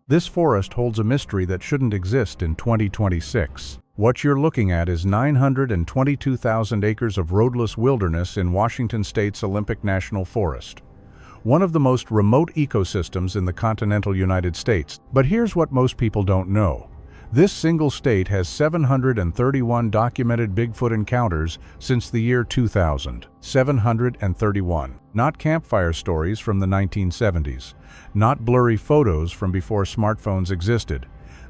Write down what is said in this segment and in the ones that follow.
This forest holds a mystery that shouldn't exist in 2026. What you're looking at is 922,000 acres of roadless wilderness in Washington State's Olympic National Forest, one of the most remote ecosystems in the continental United States. But here's what most people don't know. This single state has 731 documented Bigfoot encounters since the year 2000. 731. Not campfire stories from the 1970s. Not blurry photos from before smartphones existed.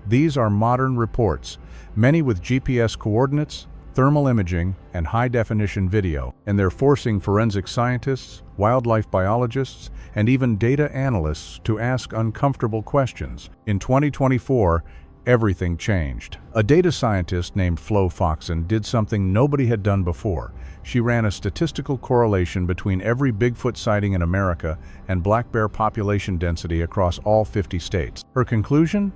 These are modern reports, many with GPS coordinates, thermal imaging, and high-definition video, and they're forcing forensic scientists, wildlife biologists, and even data analysts to ask uncomfortable questions. In 2024, everything changed. A data scientist named Flo Foxon did something nobody had done before. She ran a statistical correlation between every Bigfoot sighting in America and black bear population density across all 50 states. Her conclusion?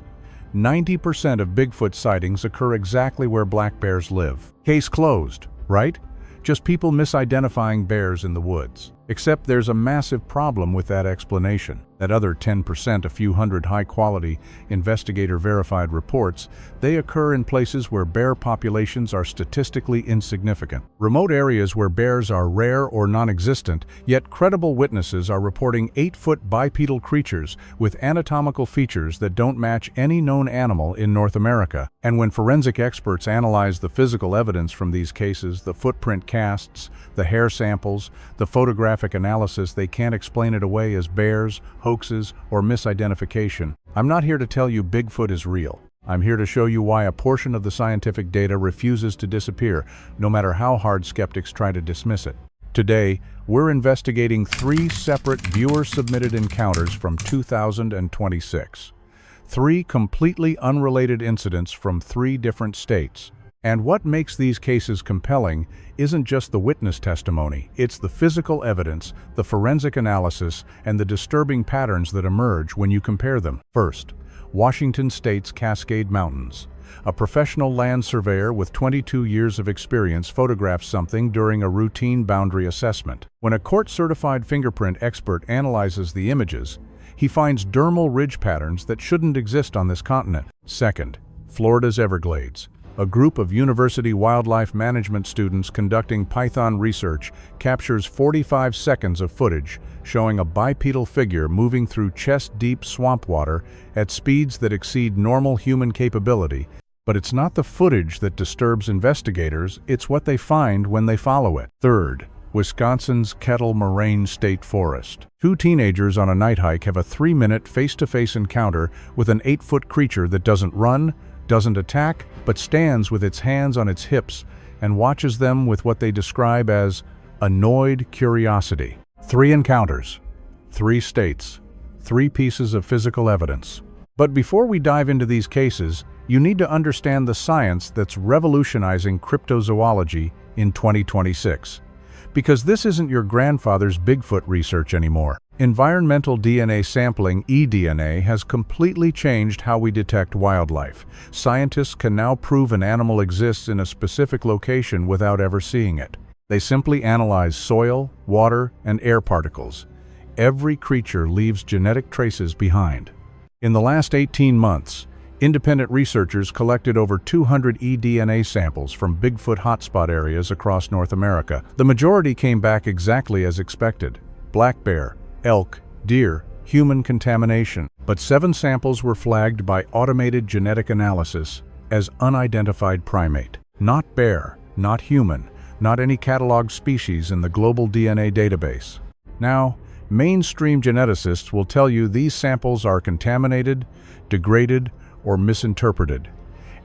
90% of Bigfoot sightings occur exactly where black bears live. Case closed, right? Just people misidentifying bears in the woods. Except there's a massive problem with that explanation. That other 10%, a few hundred high-quality, investigator-verified reports, they occur in places where bear populations are statistically insignificant. Remote areas where bears are rare or non-existent, yet credible witnesses are reporting 8-foot bipedal creatures with anatomical features that don't match any known animal in North America. And when forensic experts analyze the physical evidence from these cases, the footprint casts, the hair samples, the photographic analysis, they can't explain it away as bears, hoaxes, or misidentification. I'm not here to tell you Bigfoot is real. I'm here to show you why a portion of the scientific data refuses to disappear, no matter how hard skeptics try to dismiss it. Today, we're investigating 3 separate viewer-submitted encounters from 2026. 3 completely unrelated incidents from 3 different states. And what makes these cases compelling isn't just the witness testimony, it's the physical evidence, the forensic analysis, and the disturbing patterns that emerge when you compare them. First, Washington State's Cascade Mountains. A professional land surveyor with 22 years of experience photographs something during a routine boundary assessment. When a court-certified fingerprint expert analyzes the images, he finds dermal ridge patterns that shouldn't exist on this continent. Second, Florida's Everglades. A group of university wildlife management students conducting python research captures 45 seconds of footage showing a bipedal figure moving through chest-deep swamp water at speeds that exceed normal human capability. But it's not the footage that disturbs investigators, it's what they find when they follow it. Third, Wisconsin's Kettle Moraine State Forest. 2 teenagers on a night hike have a 3-minute face-to-face encounter with an 8-foot creature that doesn't run, doesn't attack, but stands with its hands on its hips and watches them with what they describe as annoyed curiosity. 3 encounters, 3 states, 3 pieces of physical evidence. But before we dive into these cases, you need to understand the science that's revolutionizing cryptozoology in 2026. Because this isn't your grandfather's Bigfoot research anymore. Environmental DNA sampling, eDNA, has completely changed how we detect wildlife. Scientists can now prove an animal exists in a specific location without ever seeing it. They simply analyze soil, water, and air particles. Every creature leaves genetic traces behind. In the last 18 months, independent researchers collected over 200 eDNA samples from Bigfoot hotspot areas across North America. The majority came back exactly as expected: black bear, elk, deer, human contamination. But 7 samples were flagged by automated genetic analysis as unidentified primate. Not bear, not human, not any cataloged species in the global DNA database. Now, mainstream geneticists will tell you these samples are contaminated, degraded, or misinterpreted,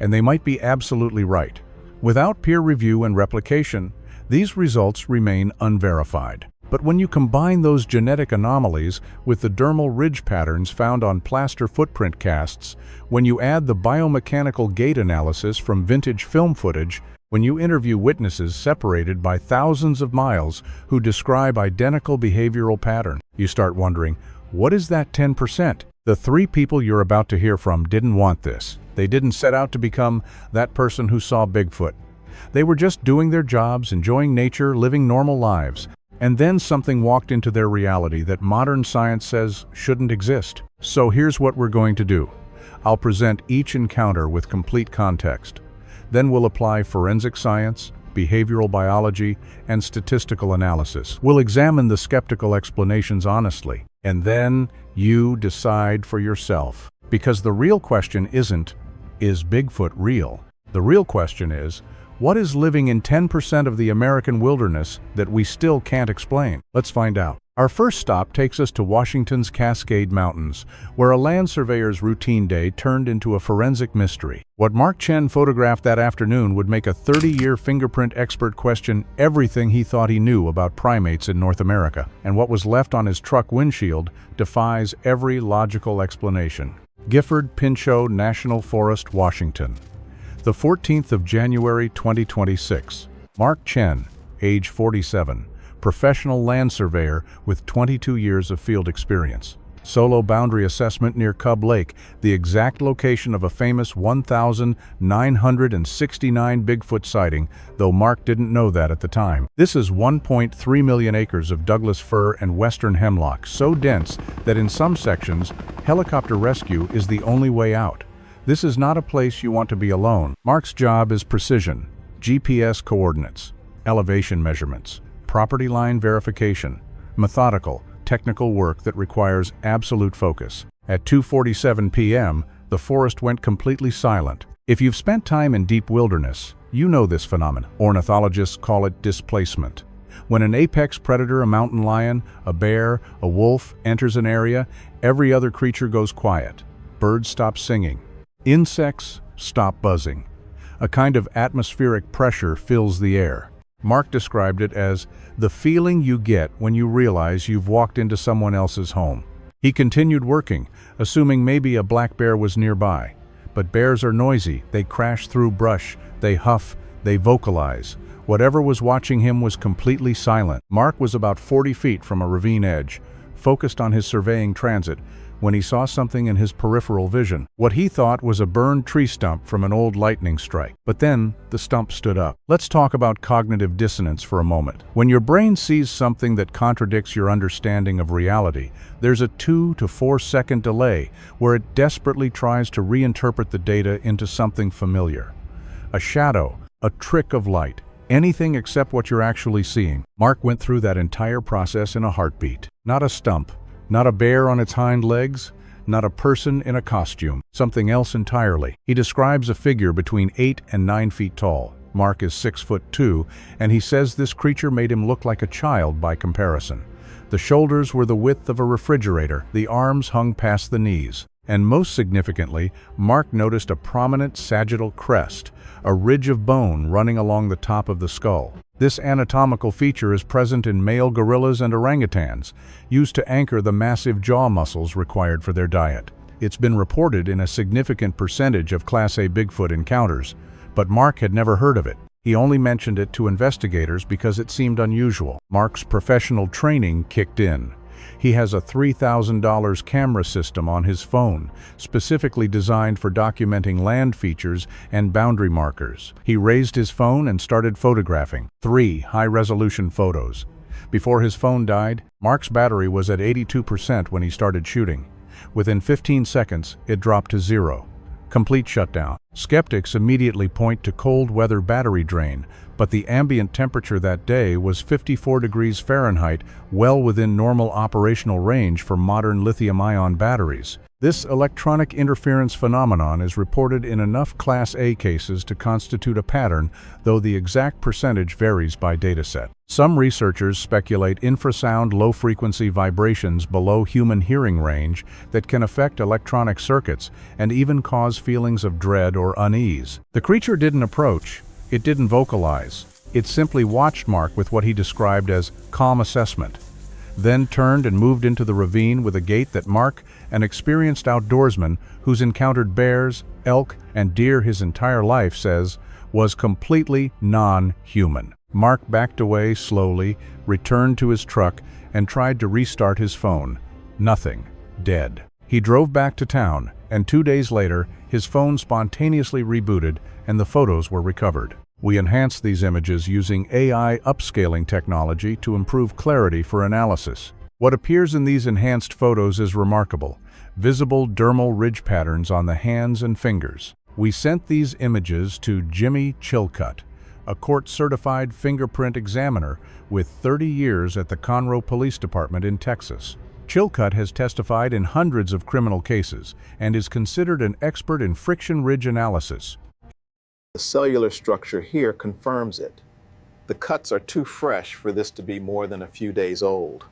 and they might be absolutely right. Without peer review and replication, these results remain unverified. But when you combine those genetic anomalies with the dermal ridge patterns found on plaster footprint casts, when you add the biomechanical gait analysis from vintage film footage, when you interview witnesses separated by thousands of miles who describe identical behavioral patterns, you start wondering, what is that 10%? The 3 people you're about to hear from didn't want this. They didn't set out to become that person who saw Bigfoot. They were just doing their jobs, enjoying nature, living normal lives. And then something walked into their reality that modern science says shouldn't exist. So here's what we're going to do. I'll present each encounter with complete context. Then we'll apply forensic science, behavioral biology, and statistical analysis. We'll examine the skeptical explanations honestly, and then you decide for yourself. Because the real question isn't, is Bigfoot real? The real question is, what is living in 10% of the American wilderness that we still can't explain? Let's find out. Our first stop takes us to Washington's Cascade Mountains, where a land surveyor's routine day turned into a forensic mystery. What Mark Chen photographed that afternoon would make a 30-year fingerprint expert question everything he thought he knew about primates in North America, and what was left on his truck windshield defies every logical explanation. Gifford Pinchot National Forest, Washington. The 14th of January 2026. Mark Chen, age 47. Professional land surveyor with 22 years of field experience. Solo boundary assessment near Cub Lake, the exact location of a famous 1,969 Bigfoot sighting, though Mark didn't know that at the time. This is 1.3 million acres of Douglas fir and western hemlock, so dense that in some sections, helicopter rescue is the only way out. This is not a place you want to be alone. Mark's job is precision, GPS coordinates, elevation measurements, property line verification, methodical, technical work that requires absolute focus. At 2:47 p.m., the forest went completely silent. If you've spent time in deep wilderness, you know this phenomenon. Ornithologists call it displacement. When an apex predator, a mountain lion, a bear, a wolf, enters an area, every other creature goes quiet. Birds stop singing. Insects stop buzzing. A kind of atmospheric pressure fills the air. Mark described it as the feeling you get when you realize you've walked into someone else's home. He continued working, assuming maybe a black bear was nearby. But bears are noisy, they crash through brush, they huff, they vocalize. Whatever was watching him was completely silent. Mark was about 40 feet from a ravine edge, focused on his surveying transit, when he saw something in his peripheral vision. What he thought was a burned tree stump from an old lightning strike. But then, the stump stood up. Let's talk about cognitive dissonance for a moment. When your brain sees something that contradicts your understanding of reality, there's a 2 to 4 second delay where it desperately tries to reinterpret the data into something familiar. A shadow, a trick of light, anything except what you're actually seeing. Mark went through that entire process in a heartbeat. Not a stump. Not a bear on its hind legs, not a person in a costume, something else entirely. He describes a figure between 8 and 9 feet tall. Mark is 6'2", and he says this creature made him look like a child by comparison. The shoulders were the width of a refrigerator, the arms hung past the knees. And most significantly, Mark noticed a prominent sagittal crest, a ridge of bone running along the top of the skull. This anatomical feature is present in male gorillas and orangutans, used to anchor the massive jaw muscles required for their diet. It's been reported in a significant percentage of Class A Bigfoot encounters, but Mark had never heard of it. He only mentioned it to investigators because it seemed unusual. Mark's professional training kicked in. He has a $3,000 camera system on his phone, specifically designed for documenting land features and boundary markers. He raised his phone and started photographing 3 high-resolution photos. Before his phone died, Mark's battery was at 82% when he started shooting. Within 15 seconds, it dropped to 0. Complete shutdown. Skeptics immediately point to cold weather battery drain, but the ambient temperature that day was 54 degrees Fahrenheit, well within normal operational range for modern lithium-ion batteries. This electronic interference phenomenon is reported in enough Class A cases to constitute a pattern, though the exact percentage varies by dataset. Some researchers speculate infrasound low-frequency vibrations below human hearing range that can affect electronic circuits and even cause feelings of dread or unease. The creature didn't approach. It didn't vocalize. It simply watched Mark with what he described as calm assessment, then turned and moved into the ravine with a gait that Mark, an experienced outdoorsman who's encountered bears, elk, and deer his entire life, says was completely non-human. Mark backed away slowly, returned to his truck, and tried to restart his phone. Nothing. Dead. He drove back to town, and 2 days later, his phone spontaneously rebooted and the photos were recovered. We enhanced these images using AI upscaling technology to improve clarity for analysis. What appears in these enhanced photos is remarkable. visible dermal ridge patterns on the hands and fingers. We sent these images to Jimmy Chilcutt, a court-certified fingerprint examiner with 30 years at the Conroe Police Department in Texas. Chilcutt has testified in hundreds of criminal cases and is considered an expert in friction ridge analysis. The cellular structure here confirms it. The cuts are too fresh for this to be more than a few days old.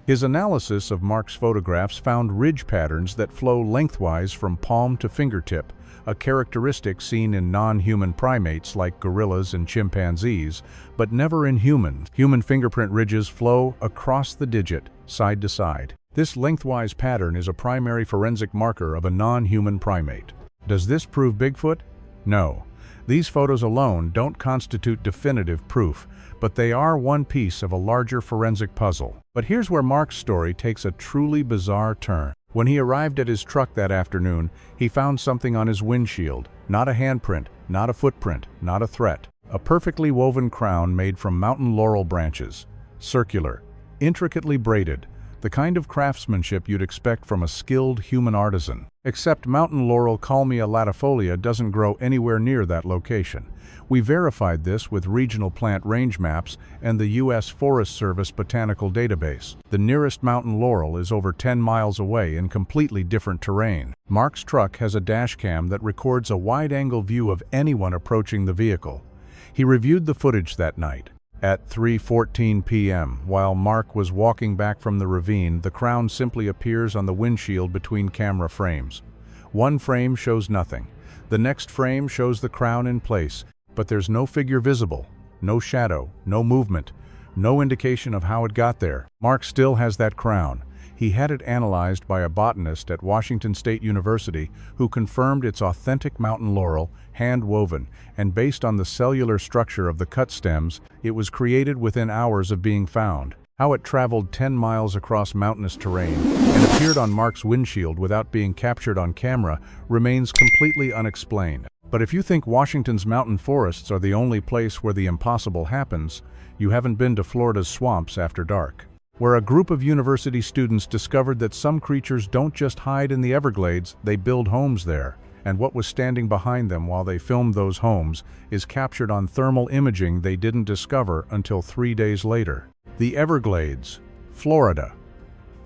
His analysis of Mark's photographs found ridge patterns that flow lengthwise from palm to fingertip, a characteristic seen in non-human primates like gorillas and chimpanzees, but never in humans. Human fingerprint ridges flow across the digit, side to side. This lengthwise pattern is a primary forensic marker of a non-human primate. Does this prove Bigfoot? No. These photos alone don't constitute definitive proof, but they are one piece of a larger forensic puzzle. But here's where Mark's story takes a truly bizarre turn. When he arrived at his truck that afternoon, he found something on his windshield. Not a handprint, not a footprint, not a threat. A perfectly woven crown made from mountain laurel branches. Circular, intricately braided, the kind of craftsmanship you'd expect from a skilled human artisan. Except mountain laurel Kalmia latifolia doesn't grow anywhere near that location. We verified this with regional plant range maps and the U.S. Forest Service botanical database. The nearest mountain laurel is over 10 miles away in completely different terrain. Mark's truck has a dash cam that records a wide-angle view of anyone approaching the vehicle. He reviewed the footage that night. At 3:14 p.m., while Mark was walking back from the ravine, the crown simply appears on the windshield between camera frames. One frame shows nothing. The next frame shows the crown in place, but there's no figure visible, no shadow, no movement, no indication of how it got there. Mark still has that crown. He had it analyzed by a botanist at Washington State University who confirmed it's authentic mountain laurel, hand-woven, and based on the cellular structure of the cut stems, it was created within hours of being found. How it traveled 10 miles across mountainous terrain and appeared on Mark's windshield without being captured on camera remains completely unexplained. But if you think Washington's mountain forests are the only place where the impossible happens, you haven't been to Florida's swamps after dark, where a group of university students discovered that some creatures don't just hide in the Everglades, they build homes there. And what was standing behind them while they filmed those homes is captured on thermal imaging they didn't discover until 3 days later. The Everglades, Florida.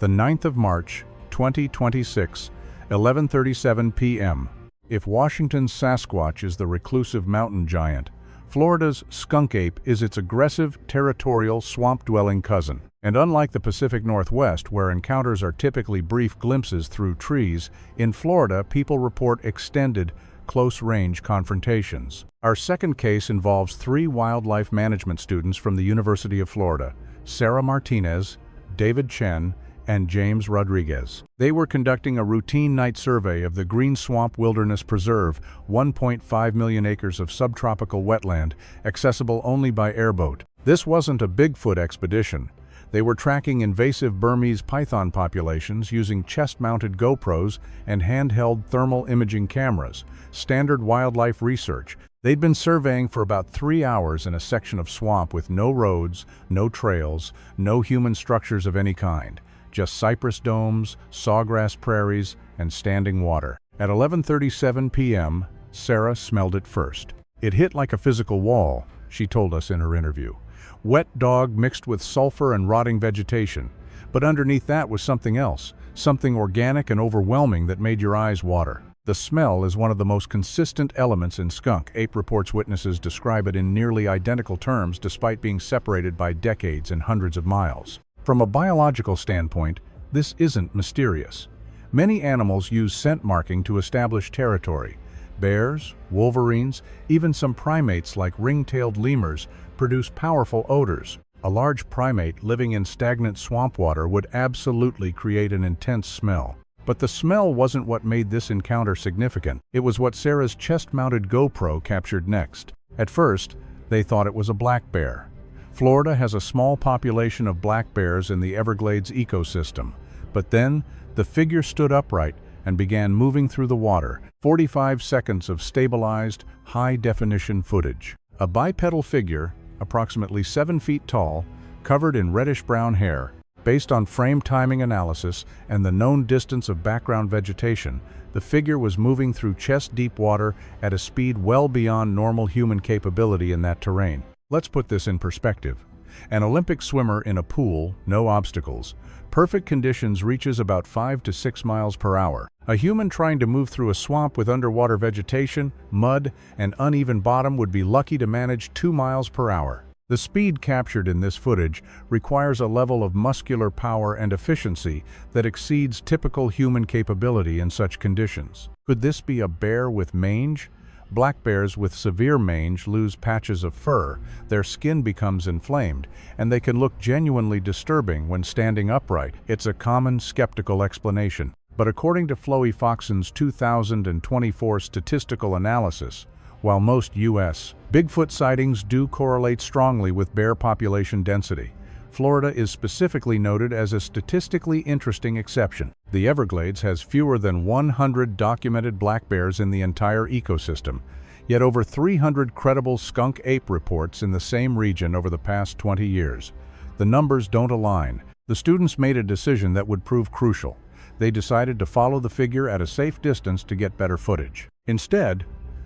The 9th of March, 2026, 11:37 p.m. If Washington's Sasquatch is the reclusive mountain giant, Florida's skunk ape is its aggressive, territorial, swamp-dwelling cousin. And unlike the Pacific Northwest, where encounters are typically brief glimpses through trees, in Florida people report extended, close-range confrontations. Our second case involves 3 wildlife management students from the University of Florida: Sarah Martinez, David Chen, and James Rodriguez. They were conducting a routine night survey of the Green Swamp Wilderness Preserve, 1.5 million acres of subtropical wetland, accessible only by airboat. This wasn't a Bigfoot expedition. They were tracking invasive Burmese python populations using chest-mounted GoPros and handheld thermal imaging cameras, standard wildlife research. They'd been surveying for about 3 hours in a section of swamp with no roads, no trails, no human structures of any kind. Just cypress domes, sawgrass prairies, and standing water. At 11:37 p.m., Sarah smelled it first. It hit like a physical wall, she told us in her interview. Wet dog mixed with sulfur and rotting vegetation. But underneath that was something else, something organic and overwhelming that made your eyes water. The smell is one of the most consistent elements in skunk. Ape reports witnesses describe it in nearly identical terms despite being separated by decades and hundreds of miles. From a biological standpoint, this isn't mysterious. Many animals use scent marking to establish territory. Bears, wolverines, even some primates like ring-tailed lemurs produce powerful odors. A large primate living in stagnant swamp water would absolutely create an intense smell. But the smell wasn't what made this encounter significant. It was what Sarah's chest-mounted GoPro captured next. At first, they thought it was a black bear. Florida has a small population of black bears in the Everglades ecosystem. But then, the figure stood upright and began moving through the water. 45 seconds of stabilized, high-definition footage. A bipedal figure, approximately 7 feet tall, covered in reddish-brown hair. Based on frame timing analysis and the known distance of background vegetation, the figure was moving through chest-deep water at a speed well beyond normal human capability in that terrain. Let's put this in perspective. An Olympic swimmer in a pool, no obstacles, perfect conditions reaches about 5 to 6 miles per hour. A human trying to move through a swamp with underwater vegetation, mud, and uneven bottom would be lucky to manage 2 miles per hour. The speed captured in this footage requires a level of muscular power and efficiency that exceeds typical human capability in such conditions. Could this be a bear with mange? Black bears with severe mange lose patches of fur, their skin becomes inflamed, and they can look genuinely disturbing when standing upright. It's a common skeptical explanation. But according to Floey Foxon's 2024 statistical analysis, while most U.S. Bigfoot sightings do correlate strongly with bear population density, Florida is specifically noted as a statistically interesting exception. The Everglades has fewer than 100 documented black bears in the entire ecosystem, yet over 300 credible skunk ape reports in the same region over the past 20 years. The numbers don't align. The students made a decision that would prove crucial. They decided to follow the figure at a safe distance to get better footage. Instead,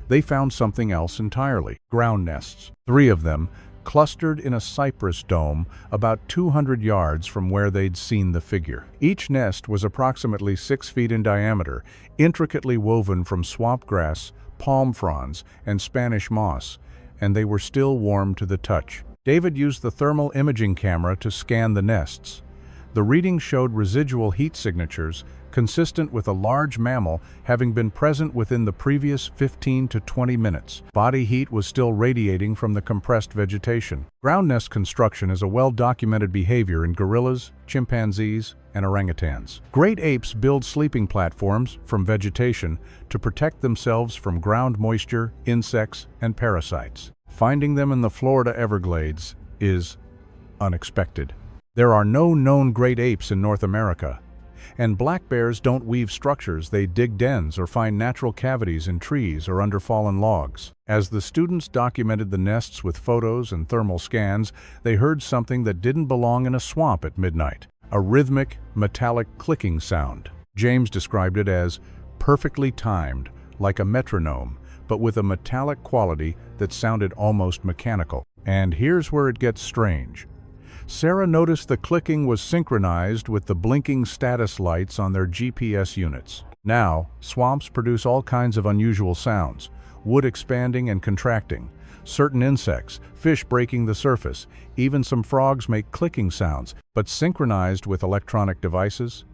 they found something else entirely: ground nests. 3 of them, clustered in a cypress dome about 200 yards from where they'd seen the figure. Each nest was approximately 6 feet in diameter, intricately woven from swamp grass, palm fronds, and Spanish moss, and they were still warm to the touch. David used the thermal imaging camera to scan the nests. The readings showed residual heat signatures consistent with a large mammal having been present within the previous 15 to 20 minutes. Body heat was still radiating from the compressed vegetation. Ground nest construction is a well-documented behavior in gorillas, chimpanzees, and orangutans. Great apes build sleeping platforms from vegetation to protect themselves from ground moisture, insects, and parasites. Finding them in the Florida Everglades is unexpected. There are no known great apes in North America, and black bears don't weave structures. They dig dens or find natural cavities in trees or under fallen logs. As the students documented the nests with photos and thermal scans, they heard something that didn't belong in a swamp at midnight: a rhythmic, metallic clicking sound. James described it as perfectly timed, like a metronome, but with a metallic quality that sounded almost mechanical. And here's where it gets strange. Sarah noticed the clicking was synchronized with the blinking status lights on their GPS units. Now, swamps produce all kinds of unusual sounds: wood expanding and contracting, certain insects, fish breaking the surface, even some frogs make clicking sounds, but synchronized with electronic devices?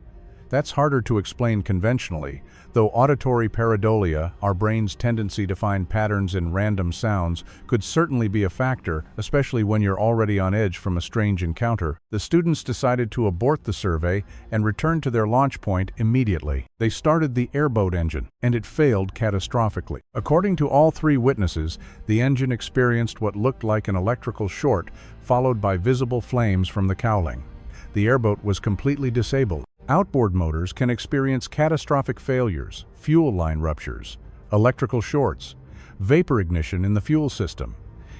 That's harder to explain conventionally, though auditory pareidolia, our brain's tendency to find patterns in random sounds, could certainly be a factor, especially when you're already on edge from a strange encounter. The students decided to abort the survey and return to their launch point immediately. They started the airboat engine, and it failed catastrophically. According to all 3 witnesses, the engine experienced what looked like an electrical short, followed by visible flames from the cowling. The airboat was completely disabled. Outboard motors can experience catastrophic failures, fuel line ruptures, electrical shorts, vapor ignition in the fuel system.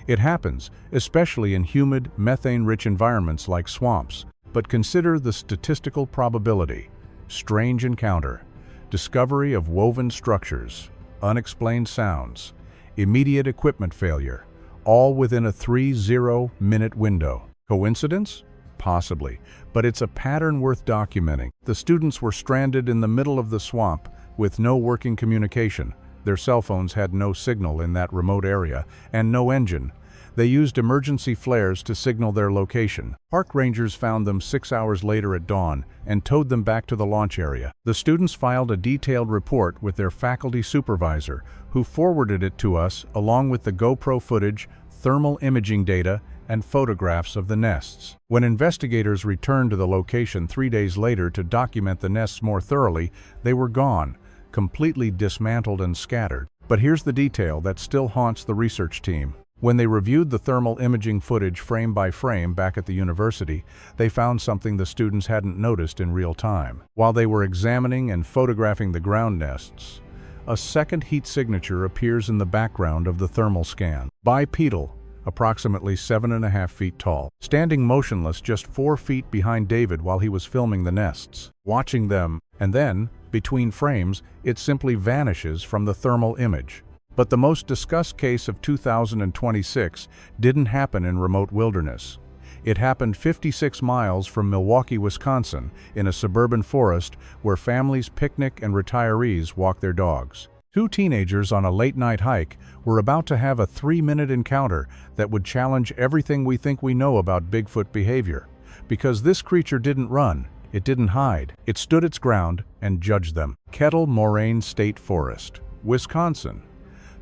It happens, especially in humid, methane-rich environments like swamps. But consider the statistical probability: strange encounter, discovery of woven structures, unexplained sounds, immediate equipment failure, all within a 30-minute window. Coincidence? Possibly, but it's a pattern worth documenting. The students were stranded in the middle of the swamp with no working communication. Their cell phones had no signal in that remote area, and no engine. They used emergency flares to signal their location. Park rangers found them 6 hours later at dawn and towed them back to the launch area. The students filed a detailed report with their faculty supervisor, who forwarded it to us along with the GoPro footage, thermal imaging data, and photographs of the nests. When investigators returned to the location 3 days later to document the nests more thoroughly, they were gone, completely dismantled and scattered. But here's the detail that still haunts the research team. When they reviewed the thermal imaging footage frame by frame back at the university, they found something the students hadn't noticed in real time. While they were examining and photographing the ground nests, a second heat signature appears in the background of the thermal scan. Bipedal, approximately 7.5 feet tall, standing motionless just 4 feet behind David while he was filming the nests, watching them, and then, between frames, it simply vanishes from the thermal image. But the most discussed case of 2026 didn't happen in remote wilderness. It happened 56 miles from Milwaukee, Wisconsin, in a suburban forest where families picnic and retirees walk their dogs. 2 teenagers on a late-night hike were about to have a 3-minute encounter that would challenge everything we think we know about Bigfoot behavior. Because this creature didn't run, it didn't hide, it stood its ground and judged them. Kettle Moraine State Forest, Wisconsin,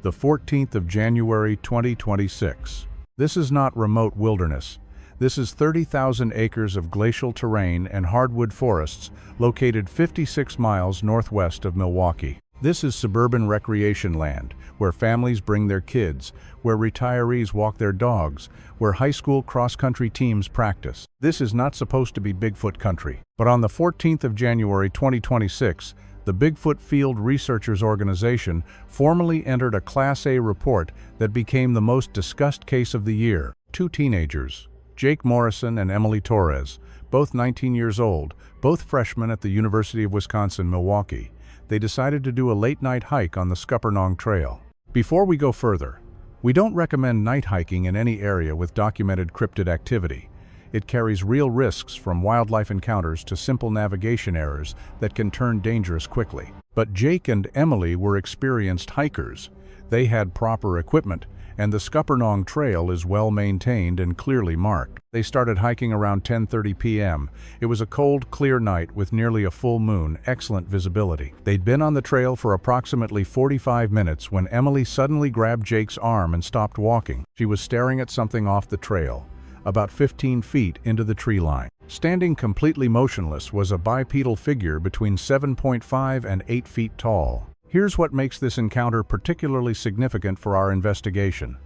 the 14th of January 2026. This is not remote wilderness. This is 30,000 acres of glacial terrain and hardwood forests located 56 miles northwest of Milwaukee. This is suburban recreation land, where families bring their kids, where retirees walk their dogs, where high school cross-country teams practice. This is not supposed to be Bigfoot country. But on the 14th of January 2026, the Bigfoot Field Researchers Organization formally entered a Class A report that became the most discussed case of the year. 2 teenagers, Jake Morrison and Emily Torres, both 19 years old, both freshmen at the University of Wisconsin-Milwaukee. They decided to do a late-night hike on the Scuppernong Trail. Before we go further, we don't recommend night hiking in any area with documented cryptid activity. It carries real risks from wildlife encounters to simple navigation errors that can turn dangerous quickly. But Jake and Emily were experienced hikers. They had proper equipment, and the Scuppernong Trail is well maintained and clearly marked. They started hiking around 10:30 p.m. It was a cold, clear night with nearly a full moon, excellent visibility. They'd been on the trail for approximately 45 minutes when Emily suddenly grabbed Jake's arm and stopped walking. She was staring at something off the trail, about 15 feet into the tree line. Standing completely motionless was a bipedal figure between 7.5 and 8 feet tall. Here's what makes this encounter particularly significant for our investigation.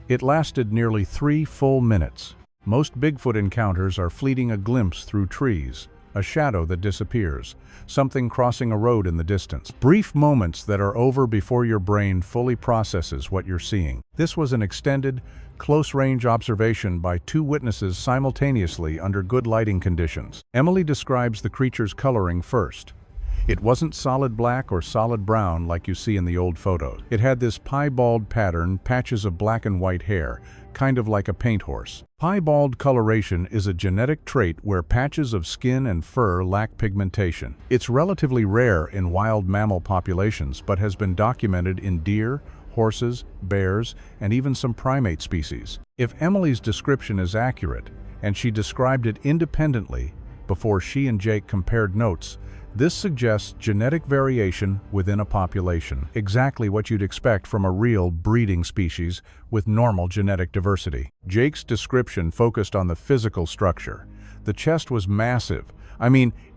It lasted nearly 3 full minutes. Most Bigfoot encounters are fleeting, a glimpse through trees, a shadow that disappears, something crossing a road in the distance. Brief moments that are over before your brain fully processes what you're seeing. This was an extended, close-range observation by 2 witnesses simultaneously under good lighting conditions. Emily describes the creature's coloring first. It wasn't solid black or solid brown like you see in the old photos. It had this piebald pattern, patches of black and white hair, kind of like a paint horse. Piebald coloration is a genetic trait where patches of skin and fur lack pigmentation. It's relatively rare in wild mammal populations, but has been documented in deer, horses, bears, and even some primate species. If Emily's description is accurate, and she described it independently before she and Jake compared notes, this suggests genetic variation within a population, exactly what you'd expect from a real breeding species with normal genetic diversity. Jake's description focused on the physical structure. The chest was massive,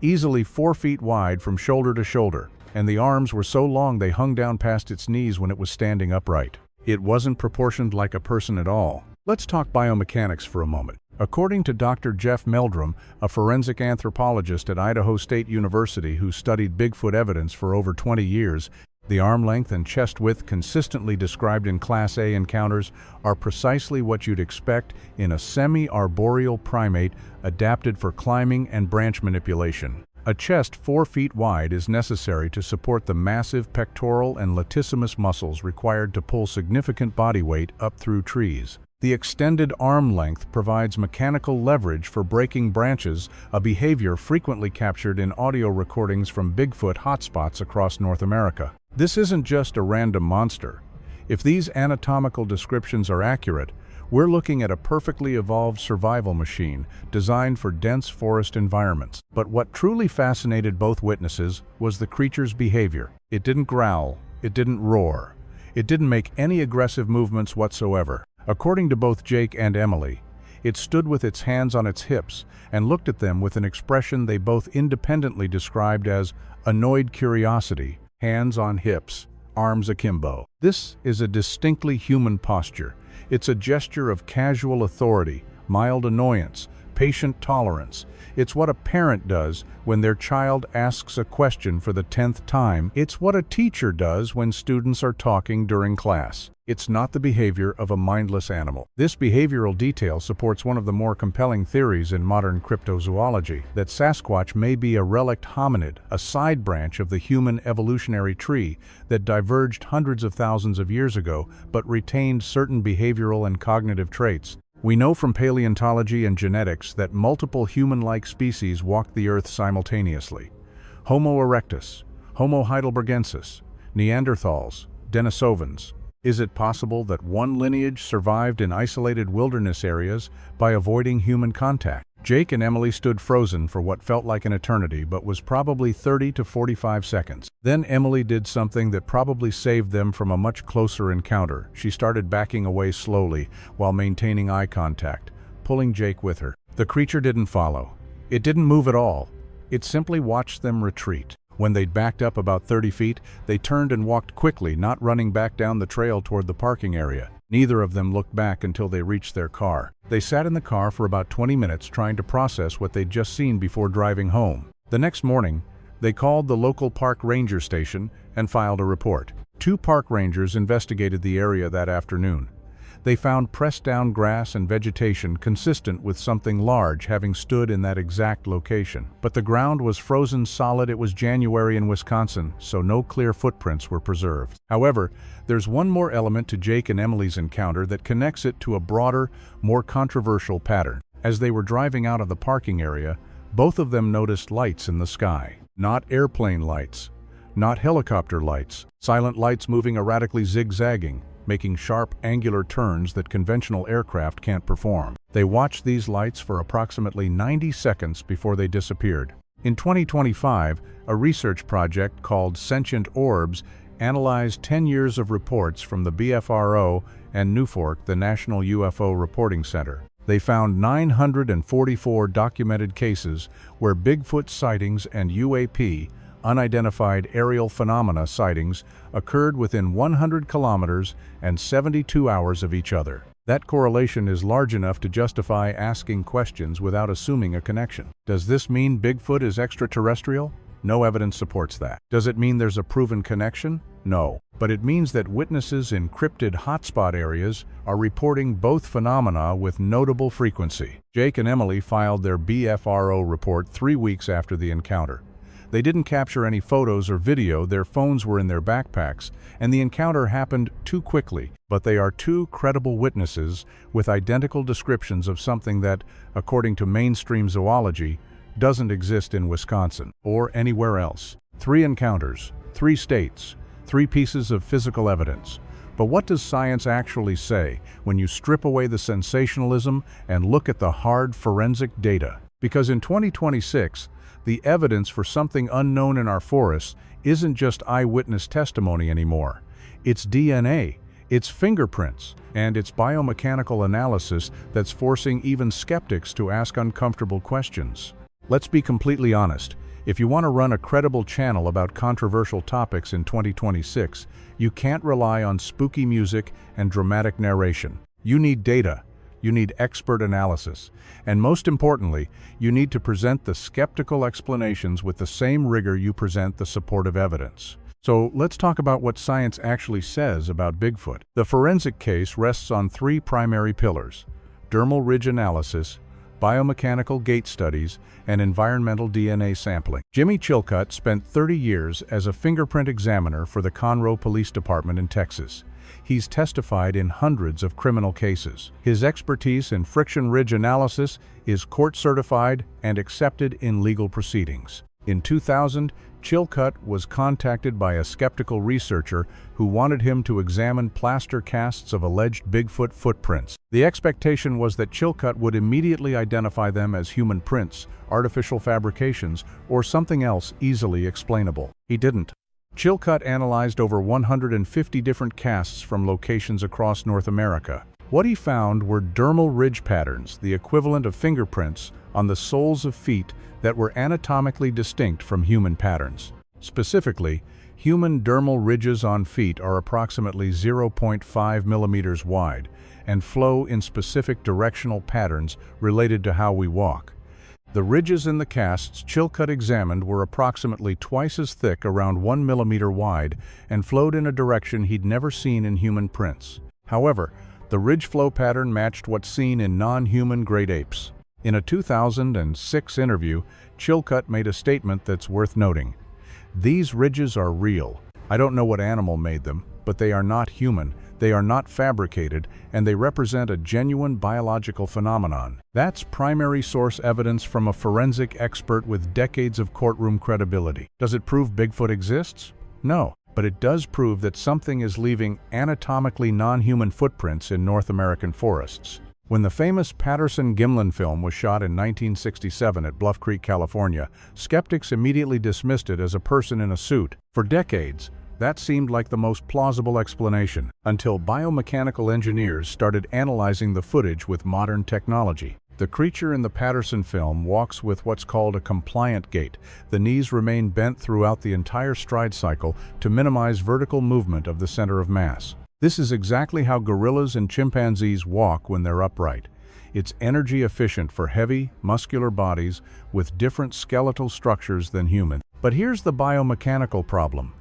easily 4 feet wide from shoulder to shoulder, and the arms were so long they hung down past its knees when it was standing upright. It wasn't proportioned like a person at all. Let's talk biomechanics for a moment. According to Dr. Jeff Meldrum, a forensic anthropologist at Idaho State University who studied Bigfoot evidence for over 20 years, the arm length and chest width consistently described in Class A encounters are precisely what you'd expect in a semi-arboreal primate adapted for climbing and branch manipulation. A chest 4 feet wide is necessary to support the massive pectoral and latissimus muscles required to pull significant body weight up through trees. The extended arm length provides mechanical leverage for breaking branches, a behavior frequently captured in audio recordings from Bigfoot hotspots across North America. This isn't just a random monster. If these anatomical descriptions are accurate, we're looking at a perfectly evolved survival machine designed for dense forest environments. But what truly fascinated both witnesses was the creature's behavior. It didn't growl, it didn't roar, it didn't make any aggressive movements whatsoever. According to both Jake and Emily, it stood with its hands on its hips and looked at them with an expression they both independently described as annoyed curiosity, hands on hips, arms akimbo. This is a distinctly human posture. It's a gesture of casual authority, mild annoyance, patient tolerance. It's what a parent does when their child asks a question for the 10th time. It's what a teacher does when students are talking during class. It's not the behavior of a mindless animal. This behavioral detail supports one of the more compelling theories in modern cryptozoology, that Sasquatch may be a relict hominid, a side branch of the human evolutionary tree that diverged hundreds of thousands of years ago but retained certain behavioral and cognitive traits. We know from paleontology and genetics that multiple human-like species walked the Earth simultaneously. Homo erectus, Homo heidelbergensis, Neanderthals, Denisovans. Is it possible that one lineage survived in isolated wilderness areas by avoiding human contact? Jake and Emily stood frozen for what felt like an eternity but was probably 30 to 45 seconds. Then Emily did something that probably saved them from a much closer encounter. She started backing away slowly while maintaining eye contact, pulling Jake with her. The creature didn't follow. It didn't move at all. It simply watched them retreat. When they'd backed up about 30 feet, they turned and walked quickly, not running back down the trail toward the parking area. Neither of them looked back until they reached their car. They sat in the car for about 20 minutes trying to process what they'd just seen before driving home. The next morning, they called the local park ranger station and filed a report. 2 park rangers investigated the area that afternoon. They found pressed-down grass and vegetation consistent with something large having stood in that exact location. But the ground was frozen solid. It was January in Wisconsin, so no clear footprints were preserved. However, there's one more element to Jake and Emily's encounter that connects it to a broader, more controversial pattern. As they were driving out of the parking area, both of them noticed lights in the sky. Not airplane lights, not helicopter lights, silent lights moving erratically zigzagging, making sharp, angular turns that conventional aircraft can't perform. They watched these lights for approximately 90 seconds before they disappeared. In 2025, a research project called Sentient Orbs analyzed 10 years of reports from the BFRO and NUFORC, the National UFO Reporting Center. They found 944 documented cases where Bigfoot sightings and UAP, unidentified aerial phenomena sightings, occurred within 100 kilometers and 72 hours of each other. That correlation is large enough to justify asking questions without assuming a connection. Does this mean Bigfoot is extraterrestrial? No evidence supports that. Does it mean there's a proven connection? No. But it means that witnesses in cryptid hotspot areas are reporting both phenomena with notable frequency. Jake and Emily filed their BFRO report 3 weeks after the encounter. They didn't capture any photos or video, their phones were in their backpacks, and the encounter happened too quickly. But they are 2 credible witnesses with identical descriptions of something that, according to mainstream zoology, doesn't exist in Wisconsin or anywhere else. 3 encounters, 3 states, 3 pieces of physical evidence. But what does science actually say when you strip away the sensationalism and look at the hard forensic data? Because in 2026, the evidence for something unknown in our forests isn't just eyewitness testimony anymore. It's DNA, it's fingerprints, and it's biomechanical analysis that's forcing even skeptics to ask uncomfortable questions. Let's be completely honest. If you want to run a credible channel about controversial topics in 2026, you can't rely on spooky music and dramatic narration. You need data. You need expert analysis. And most importantly, you need to present the skeptical explanations with the same rigor you present the supportive evidence. So let's talk about what science actually says about Bigfoot. The forensic case rests on 3 primary pillars: dermal ridge analysis, biomechanical gait studies, and environmental DNA sampling. Jimmy Chilcutt spent 30 years as a fingerprint examiner for the Conroe Police Department in Texas. He's testified in hundreds of criminal cases. His expertise in friction ridge analysis is court-certified and accepted in legal proceedings. In 2000, Chilcutt was contacted by a skeptical researcher who wanted him to examine plaster casts of alleged Bigfoot footprints. The expectation was that Chilcutt would immediately identify them as human prints, artificial fabrications, or something else easily explainable. He didn't. Chilcutt analyzed over 150 different casts from locations across North America. What he found were dermal ridge patterns, the equivalent of fingerprints, on the soles of feet that were anatomically distinct from human patterns. Specifically, human dermal ridges on feet are approximately 0.5 millimeters wide, and flow in specific directional patterns related to how we walk. The ridges in the casts Chilcutt examined were approximately twice as thick, around 1 millimeter wide, and flowed in a direction he'd never seen in human prints. However, the ridge flow pattern matched what's seen in non-human great apes. In a 2006 interview, Chilcutt made a statement that's worth noting. "These ridges are real. I don't know what animal made them, but they are not human, they are not fabricated, and they represent a genuine biological phenomenon." That's primary source evidence from a forensic expert with decades of courtroom credibility. Does it prove Bigfoot exists? No, but it does prove that something is leaving anatomically non-human footprints in North American forests. When the famous Patterson-Gimlin film was shot in 1967 at Bluff Creek, California, skeptics immediately dismissed it as a person in a suit. For decades, that seemed like the most plausible explanation, until biomechanical engineers started analyzing the footage with modern technology. The creature in the Patterson film walks with what's called a compliant gait. The knees remain bent throughout the entire stride cycle to minimize vertical movement of the center of mass. This is exactly how gorillas and chimpanzees walk when they're upright. It's energy efficient for heavy, muscular bodies with different skeletal structures than humans. But here's the biomechanical problem.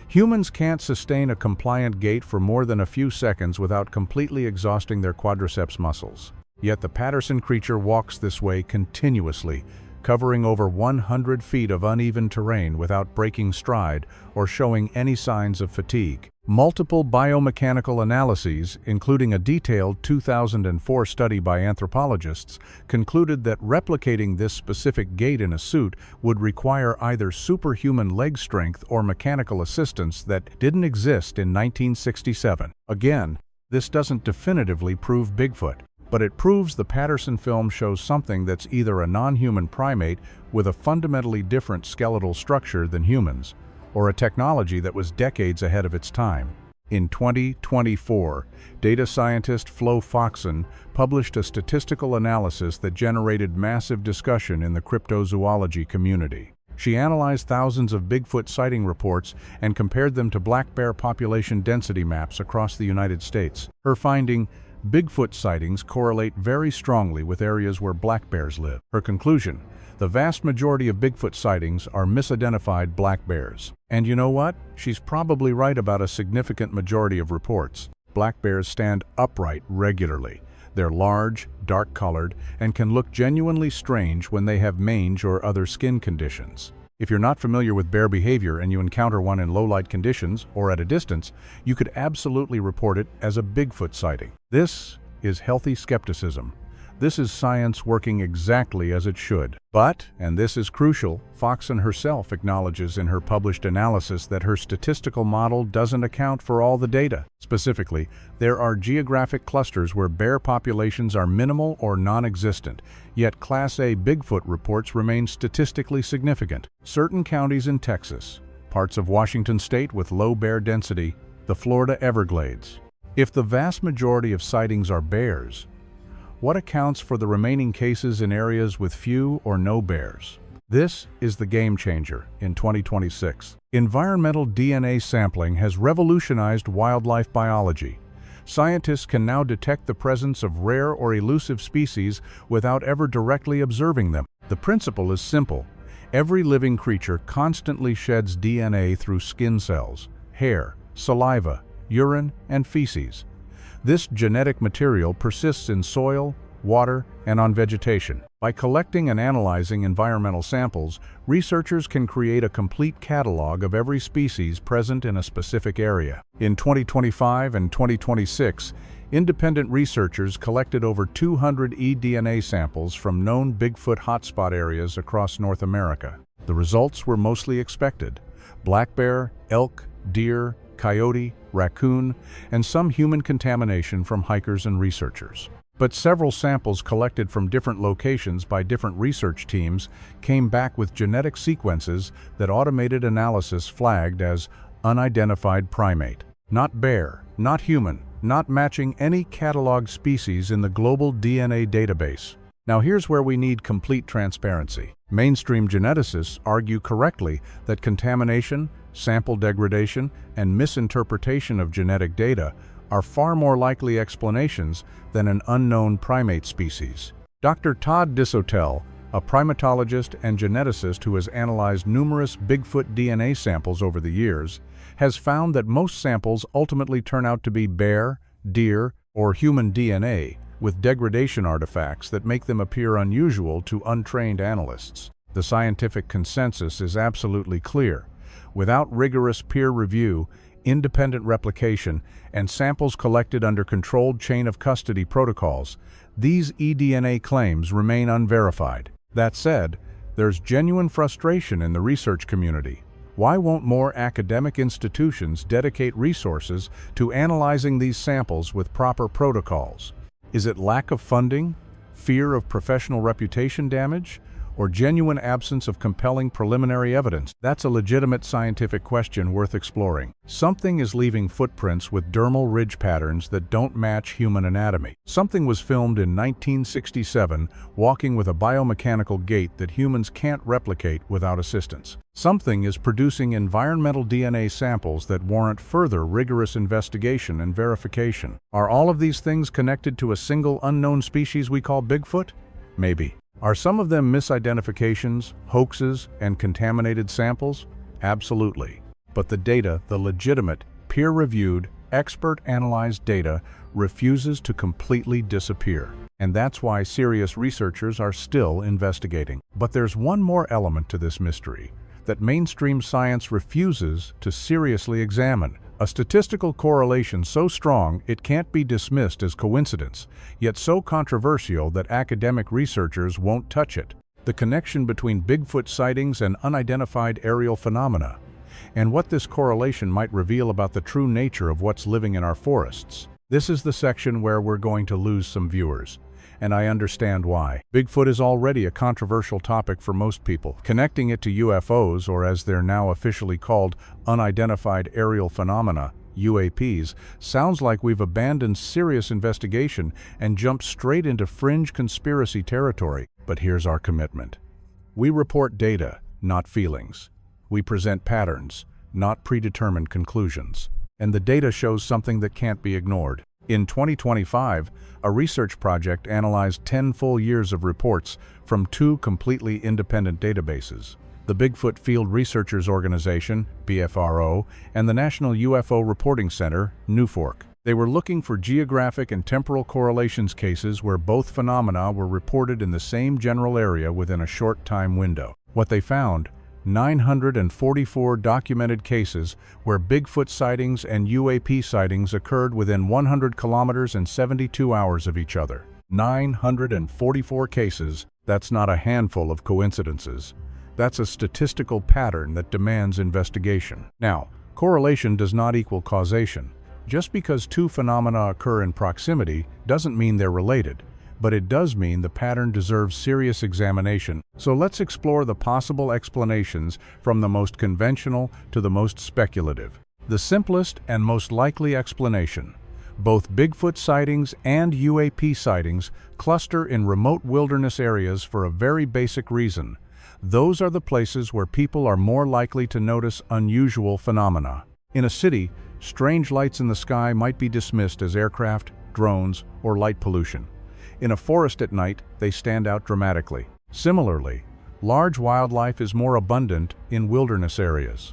Humans can't sustain a compliant gait for more than a few seconds without completely exhausting their quadriceps muscles. Yet the Patterson creature walks this way continuously, covering over 100 feet of uneven terrain without breaking stride or showing any signs of fatigue. Multiple biomechanical analyses, including a detailed 2004 study by anthropologists, concluded that replicating this specific gait in a suit would require either superhuman leg strength or mechanical assistance that didn't exist in 1967. Again, this doesn't definitively prove Bigfoot, but it proves the Patterson film shows something that's either a non-human primate with a fundamentally different skeletal structure than humans, or a technology that was decades ahead of its time. In 2024, data scientist Flo Foxon published a statistical analysis that generated massive discussion in the cryptozoology community. She analyzed thousands of Bigfoot sighting reports and compared them to black bear population density maps across the United States. Her finding: Bigfoot sightings correlate very strongly with areas where black bears live. Her conclusion: the vast majority of Bigfoot sightings are misidentified black bears. And you know what? She's probably right about a significant majority of reports. Black bears stand upright regularly. They're large, dark-colored, and can look genuinely strange when they have mange or other skin conditions. If you're not familiar with bear behavior and you encounter one in low-light conditions or at a distance, you could absolutely report it as a Bigfoot sighting. This is healthy skepticism. This is science working exactly as it should. But, and this is crucial, Foxon herself acknowledges in her published analysis that her statistical model doesn't account for all the data. Specifically, there are geographic clusters where bear populations are minimal or non-existent, yet Class A Bigfoot reports remain statistically significant. Certain counties in Texas, parts of Washington state with low bear density, the Florida Everglades. If the vast majority of sightings are bears, what accounts for the remaining cases in areas with few or no bears? This is the game changer in 2026. Environmental DNA sampling has revolutionized wildlife biology. Scientists can now detect the presence of rare or elusive species without ever directly observing them. The principle is simple. Every living creature constantly sheds DNA through skin cells, hair, saliva, urine, and feces. This genetic material persists in soil, water, and on vegetation. By collecting and analyzing environmental samples, researchers can create a complete catalog of every species present in a specific area. In 2025 and 2026, independent researchers collected over 200 eDNA samples from known Bigfoot hotspot areas across North America. The results were mostly expected: black bear, elk, deer, coyote, raccoon, and some human contamination from hikers and researchers. But several samples collected from different locations by different research teams came back with genetic sequences that automated analysis flagged as unidentified primate. Not bear, not human, not matching any cataloged species in the global DNA database. Now here's where we need complete transparency. Mainstream geneticists argue correctly that contamination, sample degradation, and misinterpretation of genetic data are far more likely explanations than an unknown primate species. Dr. Todd Disotell, a primatologist and geneticist who has analyzed numerous Bigfoot DNA samples over the years, has found that most samples ultimately turn out to be bear, deer, or human DNA, with degradation artifacts that make them appear unusual to untrained analysts. The scientific consensus is absolutely clear. Without rigorous peer review, independent replication, and samples collected under controlled chain of custody protocols, these eDNA claims remain unverified. That said, there's genuine frustration in the research community. Why won't more academic institutions dedicate resources to analyzing these samples with proper protocols? Is it lack of funding, fear of professional reputation damage, or genuine absence of compelling preliminary evidence? That's a legitimate scientific question worth exploring. Something is leaving footprints with dermal ridge patterns that don't match human anatomy. Something was filmed in 1967 walking with a biomechanical gait that humans can't replicate without assistance. Something is producing environmental DNA samples that warrant further rigorous investigation and verification. Are all of these things connected to a single unknown species we call Bigfoot? Maybe. Are some of them misidentifications, hoaxes, and contaminated samples? Absolutely. But the data, the legitimate, peer-reviewed, expert-analyzed data, refuses to completely disappear. And that's why serious researchers are still investigating. But there's one more element to this mystery that mainstream science refuses to seriously examine. A statistical correlation so strong it can't be dismissed as coincidence, yet so controversial that academic researchers won't touch it. The connection between Bigfoot sightings and unidentified aerial phenomena, and what this correlation might reveal about the true nature of what's living in our forests. This is the section where we're going to lose some viewers, and I understand why. Bigfoot is already a controversial topic for most people. Connecting it to UFOs, or as they're now officially called, unidentified aerial phenomena, UAPs, sounds like we've abandoned serious investigation and jumped straight into fringe conspiracy territory. But here's our commitment. We report data, not feelings. We present patterns, not predetermined conclusions. And the data shows something that can't be ignored. In 2025, a research project analyzed 10 full years of reports from 2 completely independent databases: the Bigfoot Field Researchers Organization, BFRO, and the National UFO Reporting Center, NUFORC. They were looking for geographic and temporal correlations cases where both phenomena were reported in the same general area within a short time window. What they found: 944 documented cases where Bigfoot sightings and UAP sightings occurred within 100 kilometers and 72 hours of each other. 944 cases, that's not a handful of coincidences. That's a statistical pattern that demands investigation. Now, correlation does not equal causation. Just because 2 phenomena occur in proximity doesn't mean they're related, but it does mean the pattern deserves serious examination. So let's explore the possible explanations from the most conventional to the most speculative. The simplest and most likely explanation: both Bigfoot sightings and UAP sightings cluster in remote wilderness areas for a very basic reason. Those are the places where people are more likely to notice unusual phenomena. In a city, strange lights in the sky might be dismissed as aircraft, drones, or light pollution. In a forest at night, they stand out dramatically. Similarly, large wildlife is more abundant in wilderness areas.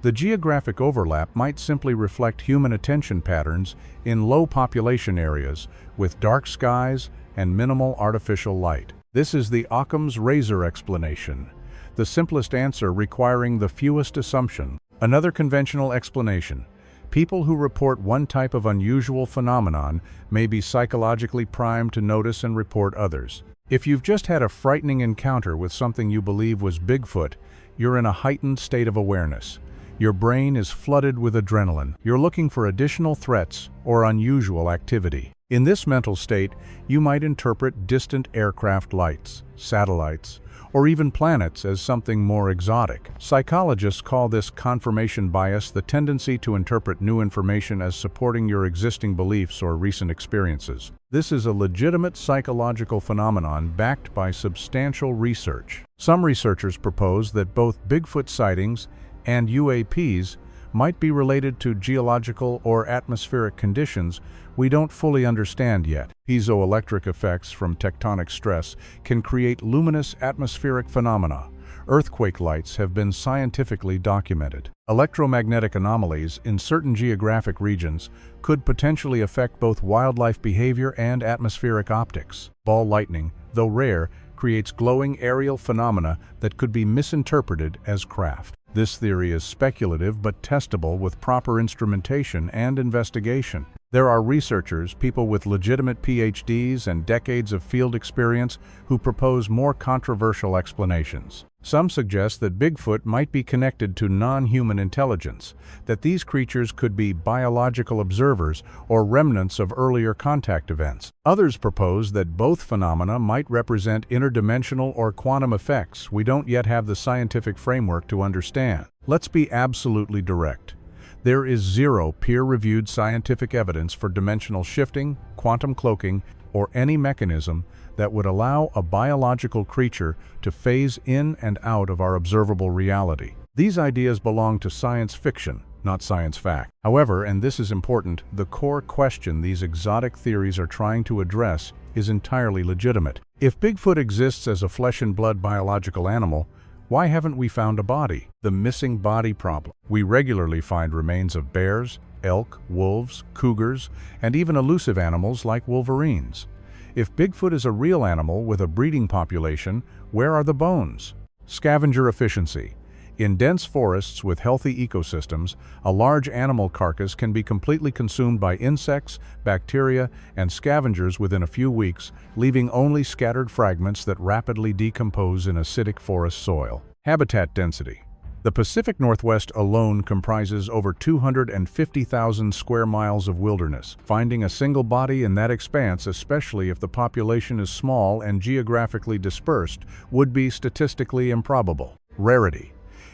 The geographic overlap might simply reflect human attention patterns in low population areas with dark skies and minimal artificial light. This is the Occam's razor explanation, the simplest answer requiring the fewest assumption. Another conventional explanation: people who report one type of unusual phenomenon may be psychologically primed to notice and report others. If you've just had a frightening encounter with something you believe was Bigfoot, you're in a heightened state of awareness. Your brain is flooded with adrenaline. You're looking for additional threats or unusual activity. In this mental state, you might interpret distant aircraft lights, satellites, or even planets as something more exotic. Psychologists call this confirmation bias, the tendency to interpret new information as supporting your existing beliefs or recent experiences. This is a legitimate psychological phenomenon backed by substantial research. Some researchers propose that both Bigfoot sightings and UAPs might be related to geological or atmospheric conditions we don't fully understand yet. Piezoelectric effects from tectonic stress can create luminous atmospheric phenomena. Earthquake lights have been scientifically documented. Electromagnetic anomalies in certain geographic regions could potentially affect both wildlife behavior and atmospheric optics. Ball lightning, though rare, creates glowing aerial phenomena that could be misinterpreted as craft. This theory is speculative but testable with proper instrumentation and investigation. There are researchers, people with legitimate PhDs and decades of field experience, who propose more controversial explanations. Some suggest that Bigfoot might be connected to non-human intelligence, that these creatures could be biological observers or remnants of earlier contact events. Others propose that both phenomena might represent interdimensional or quantum effects we don't yet have the scientific framework to understand. Let's be absolutely direct. There is zero peer-reviewed scientific evidence for dimensional shifting, quantum cloaking, or any mechanism that would allow a biological creature to phase in and out of our observable reality. These ideas belong to science fiction, not science fact. However, and this is important, the core question these exotic theories are trying to address is entirely legitimate. If Bigfoot exists as a flesh and blood biological animal, why haven't we found a body? The missing body problem. We regularly find remains of bears, elk, wolves, cougars, and even elusive animals like wolverines. If Bigfoot is a real animal with a breeding population, where are the bones? Scavenger efficiency. In dense forests with healthy ecosystems, a large animal carcass can be completely consumed by insects, bacteria, and scavengers within a few weeks, leaving only scattered fragments that rapidly decompose in acidic forest soil. Habitat density. The Pacific Northwest alone comprises over 250,000 square miles of wilderness. Finding a single body in that expanse, especially if the population is small and geographically dispersed, would be statistically improbable. Rarity.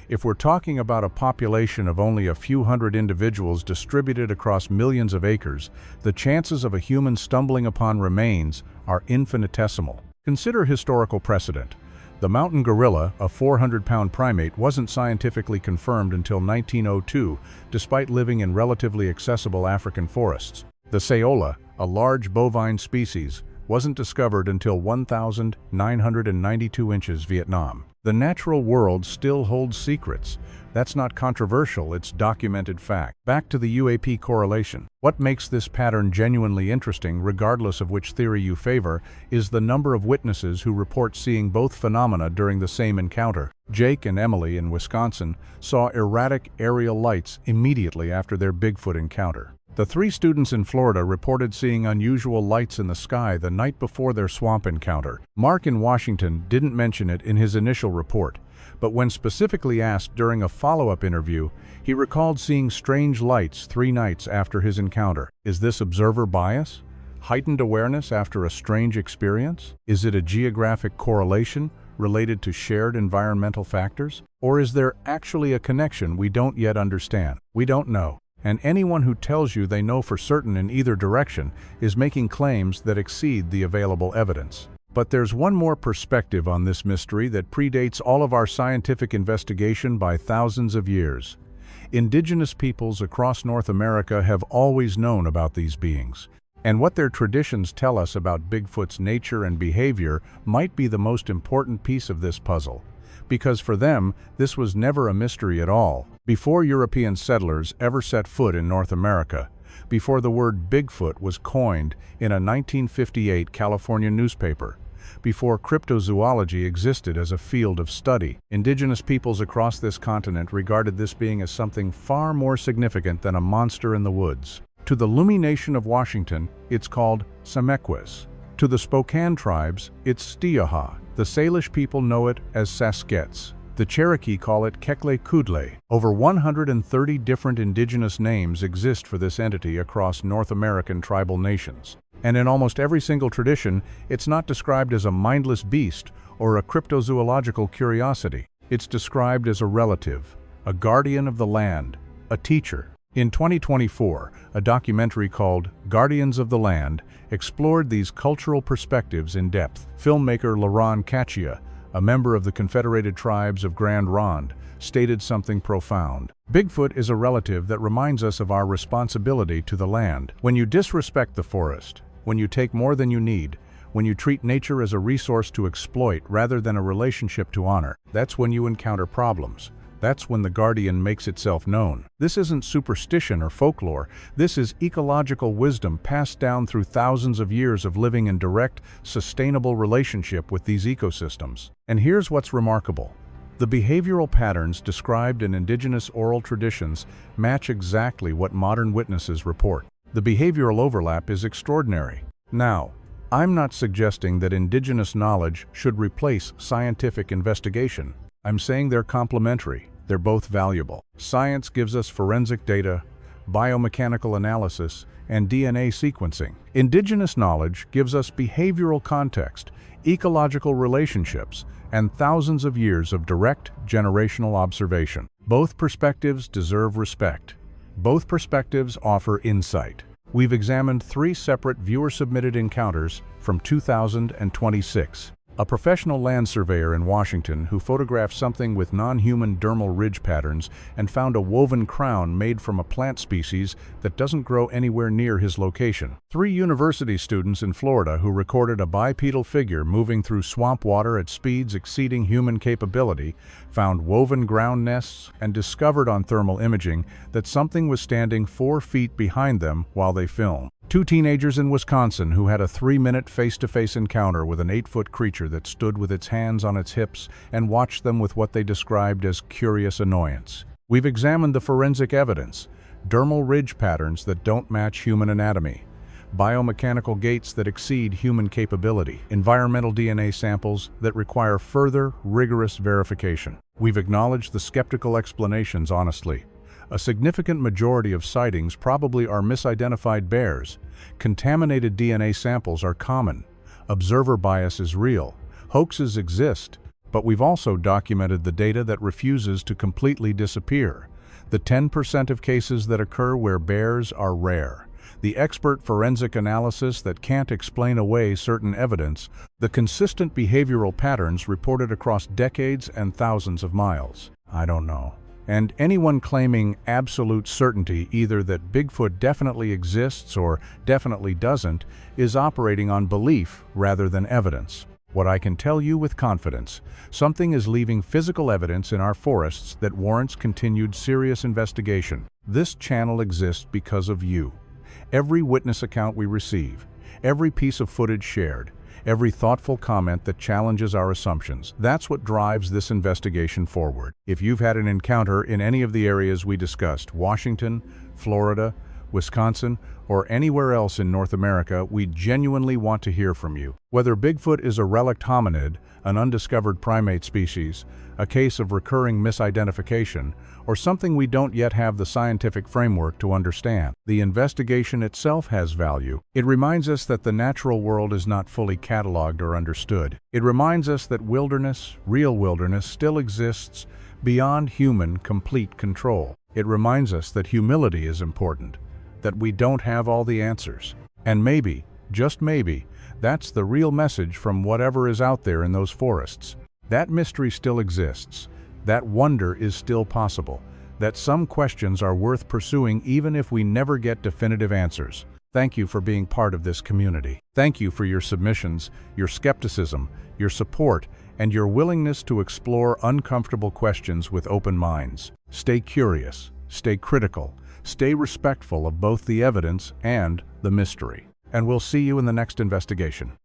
If we're talking about a population of only a few hundred individuals distributed across millions of acres, the chances of a human stumbling upon remains are infinitesimal. Consider historical precedent. The mountain gorilla, a 400-pound primate, wasn't scientifically confirmed until 1902, despite living in relatively accessible African forests. The saola, a large bovine species, wasn't discovered until 1,992 inches Vietnam. The natural world still holds secrets. That's not controversial, it's documented fact. Back to the UAP correlation. What makes this pattern genuinely interesting, regardless of which theory you favor, is the number of witnesses who report seeing both phenomena during the same encounter. Jake and Emily in Wisconsin saw erratic aerial lights immediately after their Bigfoot encounter. The 3 students in Florida reported seeing unusual lights in the sky the night before their swamp encounter. Mark in Washington didn't mention it in his initial report, but when specifically asked during a follow-up interview, he recalled seeing strange lights 3 nights after his encounter. Is this observer bias? Heightened awareness after a strange experience? Is it a geographic correlation related to shared environmental factors? Or is there actually a connection we don't yet understand? We don't know. And anyone who tells you they know for certain in either direction is making claims that exceed the available evidence. But there's one more perspective on this mystery that predates all of our scientific investigation by thousands of years. Indigenous peoples across North America have always known about these beings, and what their traditions tell us about Bigfoot's nature and behavior might be the most important piece of this puzzle. Because for them, this was never a mystery at all. Before European settlers ever set foot in North America, before the word Bigfoot was coined in a 1958 California newspaper, before cryptozoology existed as a field of study, indigenous peoples across this continent regarded this being as something far more significant than a monster in the woods. To the Lumi Nation of Washington, it's called Samequis. To the Spokane tribes, it's Stiaha. The Salish people know it as Sasquatch. The Cherokee call it Kekle Kudle. Over 130 different indigenous names exist for this entity across North American tribal nations. And in almost every single tradition, it's not described as a mindless beast or a cryptozoological curiosity. It's described as a relative, a guardian of the land, a teacher. In 2024, a documentary called Guardians of the Land explored these cultural perspectives in depth. Filmmaker Laurent Cachia, a member of the Confederated Tribes of Grand Ronde, stated something profound. Bigfoot is a relative that reminds us of our responsibility to the land. When you disrespect the forest, when you take more than you need, when you treat nature as a resource to exploit rather than a relationship to honor, that's when you encounter problems. That's when the guardian makes itself known. This isn't superstition or folklore. This is ecological wisdom passed down through thousands of years of living in direct, sustainable relationship with these ecosystems. And here's what's remarkable. The behavioral patterns described in indigenous oral traditions match exactly what modern witnesses report. The behavioral overlap is extraordinary. Now, I'm not suggesting that indigenous knowledge should replace scientific investigation. I'm saying they're complementary. They're both valuable. Science gives us forensic data, biomechanical analysis, and DNA sequencing. Indigenous knowledge gives us behavioral context, ecological relationships, and thousands of years of direct, generational observation. Both perspectives deserve respect. Both perspectives offer insight. We've examined 3 separate viewer-submitted encounters from 2026. A professional land surveyor in Washington who photographed something with non-human dermal ridge patterns and found a woven crown made from a plant species that doesn't grow anywhere near his location. 3 university students in Florida who recorded a bipedal figure moving through swamp water at speeds exceeding human capability, found woven ground nests, and discovered on thermal imaging that something was standing 4 feet behind them while they filmed. 2 teenagers in Wisconsin who had a 3-minute face-to-face encounter with an 8-foot creature that stood with its hands on its hips and watched them with what they described as curious annoyance. We've examined the forensic evidence, dermal ridge patterns that don't match human anatomy, biomechanical gaits that exceed human capability, environmental DNA samples that require further, rigorous verification. We've acknowledged the skeptical explanations honestly. A significant majority of sightings probably are misidentified bears. Contaminated DNA samples are common. Observer bias is real. Hoaxes exist. But we've also documented the data that refuses to completely disappear. The 10% of cases that occur where bears are rare. The expert forensic analysis that can't explain away certain evidence. The consistent behavioral patterns reported across decades and thousands of miles. I don't know. And anyone claiming absolute certainty, either that Bigfoot definitely exists or definitely doesn't, is operating on belief rather than evidence. What I can tell you with confidence, something is leaving physical evidence in our forests that warrants continued serious investigation. This channel exists because of you. Every witness account we receive, every piece of footage shared, every thoughtful comment that challenges our assumptions. That's what drives this investigation forward. If you've had an encounter in any of the areas we discussed, Washington, Florida, Wisconsin, or anywhere else in North America, we genuinely want to hear from you. Whether Bigfoot is a relict hominid, an undiscovered primate species, a case of recurring misidentification, or something we don't yet have the scientific framework to understand, the investigation itself has value. It reminds us that the natural world is not fully cataloged or understood. It reminds us that wilderness, real wilderness, still exists beyond human complete control. It reminds us that humility is important, that we don't have all the answers. And maybe, just maybe, that's the real message from whatever is out there in those forests. That mystery still exists. That wonder is still possible. That some questions are worth pursuing even if we never get definitive answers. Thank you for being part of this community. Thank you for your submissions, your skepticism, your support, and your willingness to explore uncomfortable questions with open minds. Stay curious, stay critical, stay respectful of both the evidence and the mystery. And we'll see you in the next investigation.